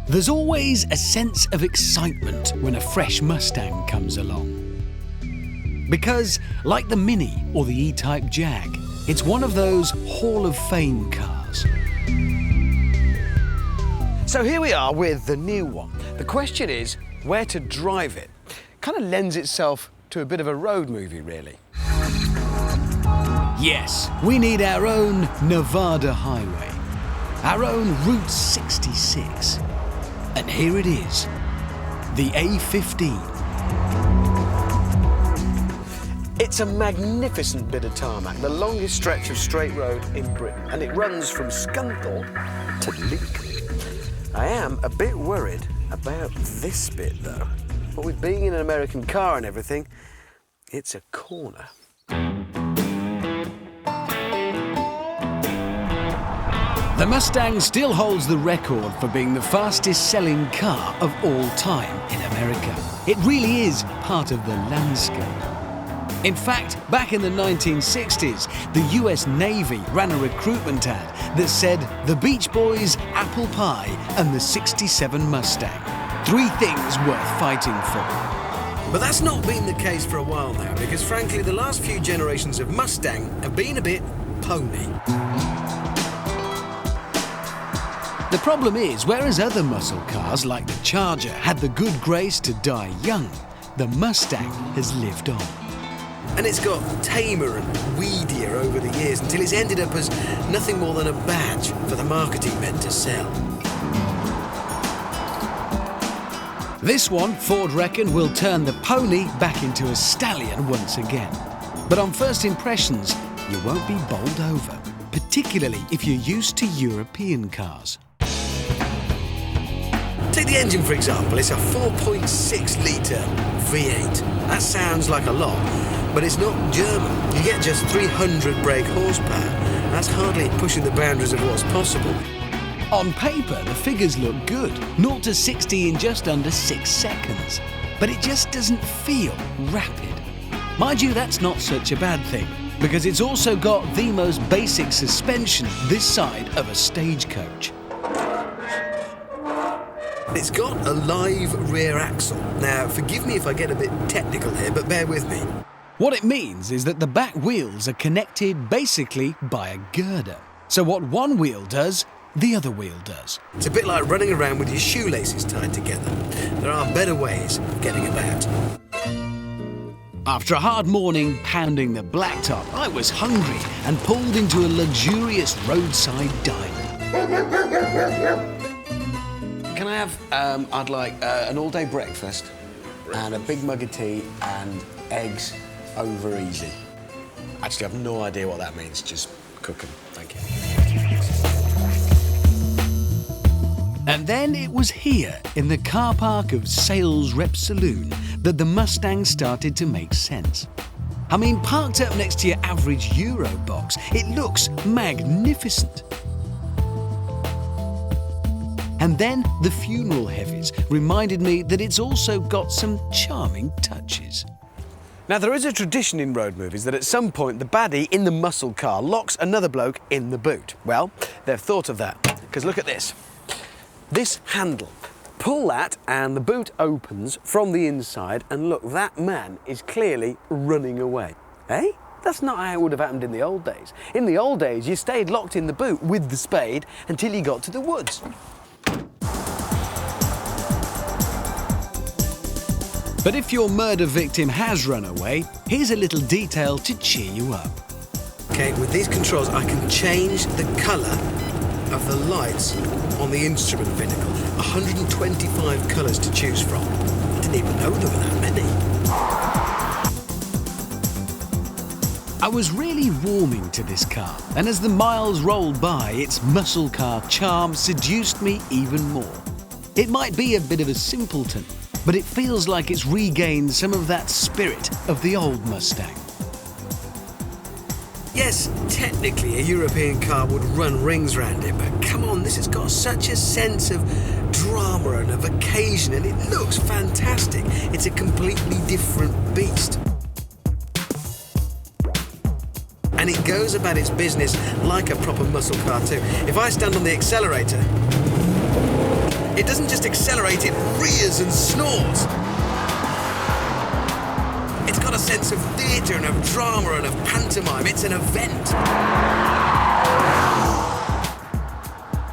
There's always a sense of excitement when a fresh Mustang comes along. Because, like the Mini or the E-Type Jag, it's one of those Hall of Fame cars. So here we are with the new one. The question is where to drive it. Kind of lends itself to a bit of a road movie, really. Yes, we need our own Nevada highway, our own Route 66. And here it is, the A15. It's a magnificent bit of tarmac, the longest stretch of straight road in Britain, and it runs from Scunthorpe to Lincoln. I am a bit worried about this bit, though. But with being in an American car and everything, it's a corner. The Mustang still holds the record for being the fastest selling car of all time in America. It really is part of the landscape. In fact, back in the 1960s, the US Navy ran a recruitment ad that said the Beach Boys, apple pie and the 67 Mustang. 3 things worth fighting for. But that's not been the case for a while now, because frankly, the last few generations of Mustang have been a bit pony. The problem is, whereas other muscle cars like the Charger had the good grace to die young, the Mustang has lived on. And it's got tamer and weedier over the years until it's ended up as nothing more than a badge for the marketing men to sell. This one, Ford reckon, will turn the pony back into a stallion once again. But on first impressions, you won't be bowled over, particularly if you're used to European cars. Take the engine, for example. It's a 4.6-litre V8. That sounds like a lot, but it's not German. You get just 300 brake horsepower. That's hardly pushing the boundaries of what's possible. On paper, the figures look good. 0 to 60 in just under 6 seconds. But it just doesn't feel rapid. Mind you, that's not such a bad thing, because it's also got the most basic suspension this side of a stagecoach. It's got a live rear axle. Now, forgive me if I get a bit technical here, but bear with me. What it means is that the back wheels are connected basically by a girder. So what one wheel does, the other wheel does. It's a bit like running around with your shoelaces tied together. There are better ways of getting about. After a hard morning pounding the blacktop, I was hungry and pulled into a luxurious roadside diner. Can I have, I'd like an all-day breakfast and a big mug of tea and eggs over easy. Actually, I've no idea what that means. Just cook them. Thank you. And then it was here, in the car park of Sales Rep Saloon, that the Mustang started to make sense. I mean, parked up next to your average Euro box, it looks magnificent. And then the funeral heavies reminded me that it's also got some charming touches. Now, there is a tradition in road movies that at some point the baddie in the muscle car locks another bloke in the boot. Well, they've thought of that, because look at this. This handle. Pull that and the boot opens from the inside, and look, that man is clearly running away. Eh? That's not how it would have happened in the old days. In the old days, you stayed locked in the boot with the spade until you got to the woods. But if your murder victim has run away, here's a little detail to cheer you up. Okay, with these controls, I can change the colour of the lights on the instrument binnacle. 125 colours to choose from. I didn't even know there were that many. I was really warming to this car, and as the miles rolled by, its muscle car charm seduced me even more. It might be a bit of a simpleton, but it feels like it's regained some of that spirit of the old Mustang. Yes, technically a European car would run rings round it, but come on, this has got such a sense of drama and of occasion, and it looks fantastic. It's a completely different beast. And it goes about its business like a proper muscle car too. If I stand on the accelerator, It doesn't just accelerate, it rears and snores. It's got a sense of theatre and of drama and of pantomime. It's an event.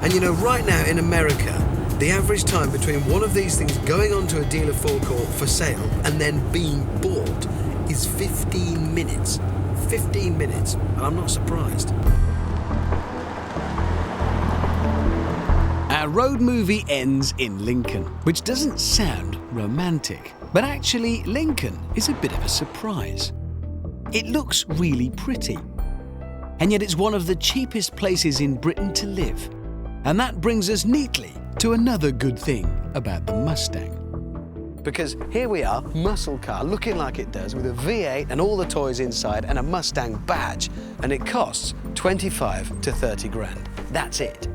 And you know, right now in America, the average time between one of these things going onto a dealer forecourt for sale and then being bought is 15 minutes. 15 minutes, and I'm not surprised. Our road movie ends in Lincoln, which doesn't sound romantic. But actually, Lincoln is a bit of a surprise. It looks really pretty. And yet it's one of the cheapest places in Britain to live. And that brings us neatly to another good thing about the Mustang. Because here we are, muscle car, looking like it does, with a V8 and all the toys inside and a Mustang badge. And it costs 25 to 30 grand. That's it.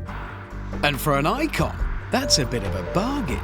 And for an icon, that's a bit of a bargain.